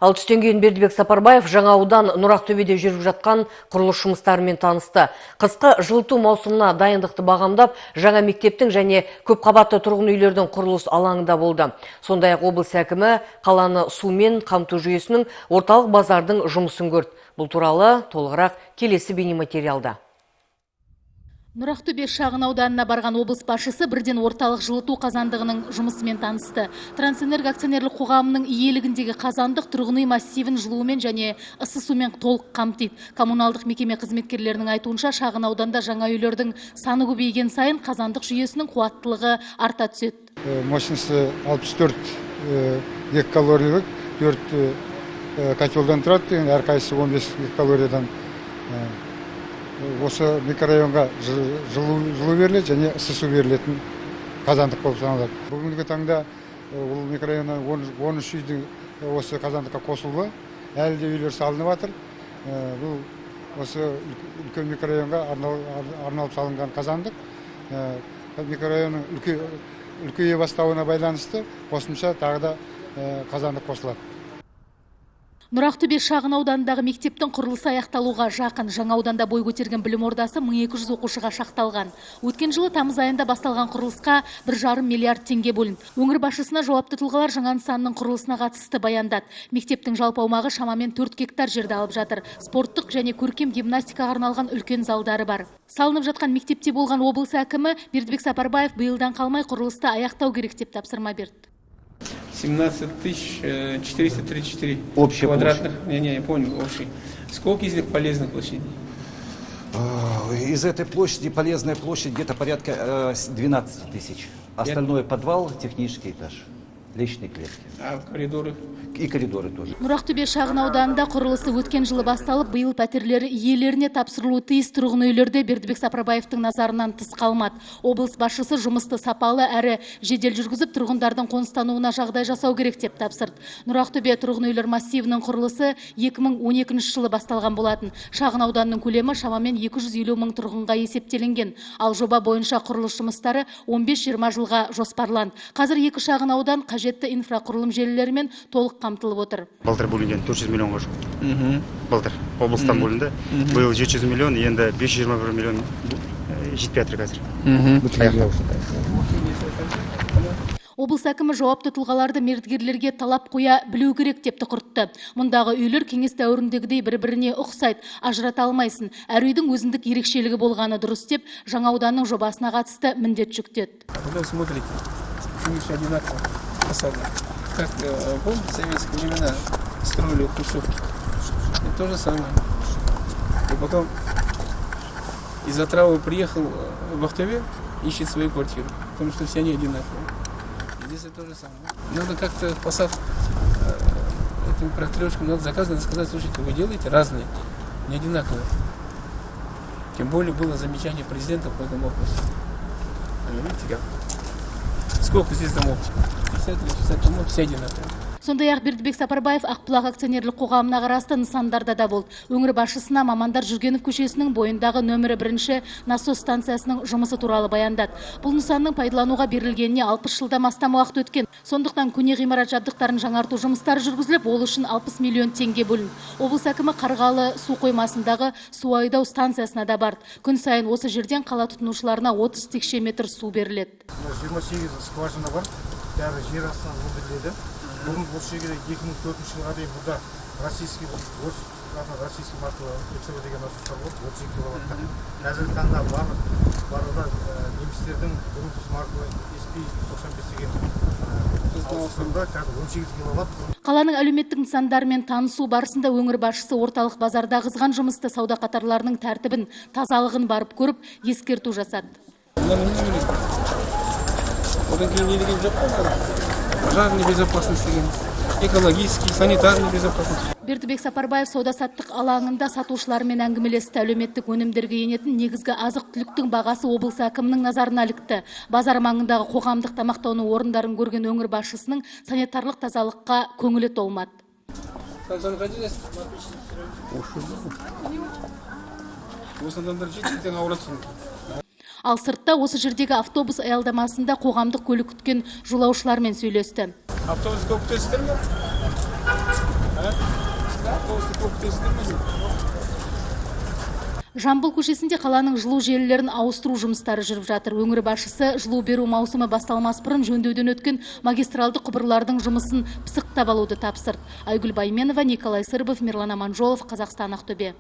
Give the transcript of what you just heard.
Ал түстен кейін Бердібек Сапарбаев жаңа аудан Нұрақтөбеде жүріп жатқан құрылыс жұмыстарымен танысты. Қысқы жылыту маусымына дайындықты бағамдап, жаңа мектептің және көпқабатты тұрғын үйлердің құрылыс алаңында болды. Сондай-ақ облыс әкімі қаланы сумен қамту жүйесінің орталық базардың жұмысын көрді. Бұл туралы толығырақ келесі бейнематериалда. Нұрақтөбе шағын ауданына барған облыс басшысы бірден орталық жылыту қазандығының жұмысымен танысты. Трансэнерго акционерлік қоғамының иелігіндегі қазандық тұрғын үй массивін жылумен және ысы сумен толық қамтиды. Коммуналдық мекеме қызметкерлерінің айтуынша, шағын ауданда жаңа үйлердің саны көбейген сайын қазандық жүйесінің қуаттылығы арта түседі. Мощности 64 геккалориялық 4 котелдан тұрады, әрқайсысы 15 геккалориядан. Осы микрорайонға жылу беріледі және ысы су берілетін қазандық болып саналады. Бүгінгі таңда ол микрорайоннан 13 үйдің осы қазандыққа қосылды. Әлі де үйлер салынып жатыр. Бұл осы үлкен микрорайонға арналып салынған қазандық. Микрорайонның үлкейе бастауына байланысты қосымша тағы да қазандық қосылады. Нұрақтөбе шағын ауданындағы мектептің құрылысы аяқталуға жақын. Жаңа ауданда бой көтерген білім ордасы 1200 оқушыға шақталған. Өткен жылы тамыз айында басталған құрылысқа 1,5 миллиард теңге бөлінді. Өңір басшысына жауапты тұлғалар жаңа нысанның құрылысына қатысты баяндады. Мектептің жалпы аумағы шамамен 4 гектар жерді алып жатыр. Спорттық және көркем гимнастикаға арналған үлкен залдары бар. Салынып жатқан мектепте болған облыс әкімі Бердібек Сапарбаев биылдан қалмай құрылысты аяқтау керек деп тапсырма берді. 17 434 общий квадратных. Я понял, общий. Сколько из них полезных площадей? Из этой площади полезная площадь где-то порядка 12 тысяч. Остальное подвал, технический этаж, личные клетки. А коридоры? И коридоры тоже. Нұрақтөбе шағын ауданында құрылысы өткен жылы басталып, биыл пәтерлері иелеріне тапсырылуы тиіс тұрғын үйлерде Бердібек Сапарбаевтың назарынан тыс қалмады. Облыс басшысы жұмысты сапалы әрі жедел жүргізіп, тұрғындардың қоныстануына жағдай жасау керек деп тапсырды. Нұрақтөбе тұрғын үйлер массивінің құрылысы 2012 жылы басталған болатын. Шағын ауданның көлемі шамамен 250 мың тұрғынға есептелінген. Ал жоба бойынша құрылыс жұмыстары 15-20 жылға жоспарланды. Қазір екі шағын аудан қажетті инфрақұрылым желілерімен толық қамтылып отыр. Былтыр бөлінген 400 миллионға жоқ. Былтыр облыстан бөлінді. Биыл 700 миллион, енді 521 миллион жетпей жатыр қазір. Облыс әкімі жауапты тұлғаларды мердігерлерге талап қоя білу керек деп тұқыртты. Мұндағы үйлер кеңес дәуіріндегідей бір-біріне ұқсайды, ажырата алмайсың. Әр үйдің өзіндік ерекшелігі болғаны дұрыс деп жаңа ауданның жобасына қатысты міндет жүктеді. Смотрите, все одинаково фасады. Как помните, в советские времена строили хрущевки. И то же самое. И потом из Отравы приехал в Ахтове, ищет свою квартиру, потому что все они одинаковые. И здесь то же самое. Надо как-то фасад этим проектировщикам надо заказывать, надо сказать, слушайте, вы делаете разные, не одинаковые. Тем более было замечание президента по этому вопросу. Видите как? Сколько здесь домов? 50 домов, все одинаковые. Сондай-ақ Бердібек Сапарбаев Ақбұлақ акционерлік қоғамына қарасты нысандарда да болды. Өңір басшысына мамандар Жүргенов көшесінің бойындағы нөмірі 1 насос станциясының жұмысы туралы баяндады. Бұл нысанның пайдалануға берілгеніне 60 жылдан астам уақыт өткен. Сондықтан көне ғимарат жабдықтарын жаңарту жұмыстары жүргізіліп, ол үшін 60 миллион теңге бөлінді. Облыс әкімі Қарғалы су қоймасындағы су айдау станциясына да барды. Күн сайын осы жерден қала тұтынушыларына 30 текше метр су беріледі. 28 скважина бар, бәрі жер астынан өндіріледі. Бүгін бұл жерге 2004 жылға дейін бұда российский маркалы ЕЦБ деген насостар болды, 32 киловаттар. Қазіргі таңда барлығы немістердің Группус маркалы SP95 деген ауыстырымда қазір 18 киловатт. Қаланың әлеуметтік нысандарымен танысу барысында өңір басшысы орталық базарда қызған жұмысты сауда қатарларының тәртібін, тазалығын барып көріп, ескерту жасады. Пожарной безопасности, экологический, санитарный безопасность. Бердібек Сапарбаев сауда-саттық алаңында сатушылармен әңгімелесті. Әлеуметтік өнімдерге енетін негізгі азық-түліктің бағасы облыс әкімінің назарына ілікті. Базар маңындағы қоғамдық тамақтану орындарын көрген өңір басшысының санитарлық тазалыққа көңілі толмады. Ал сыртта осы жердегі автобус аялдамасында қоғамдық көлік күткен жолаушылармен сөйлесті. Автобус көп күтесіздер ме? Жамбыл көшесінде қаланың жылу желілерін ауыстыру жұмыстары жүріп жатыр. Өңір басшысы жылу беру маусымы басталмас бұрын жөндеуден өткен магистралды құбырлардың жұмысын пысықтап алуды тапсырды. Айгүл Байменова, Николай Сырбов, Мирлан Аманжолов, Қазақстан, Ақтөбе.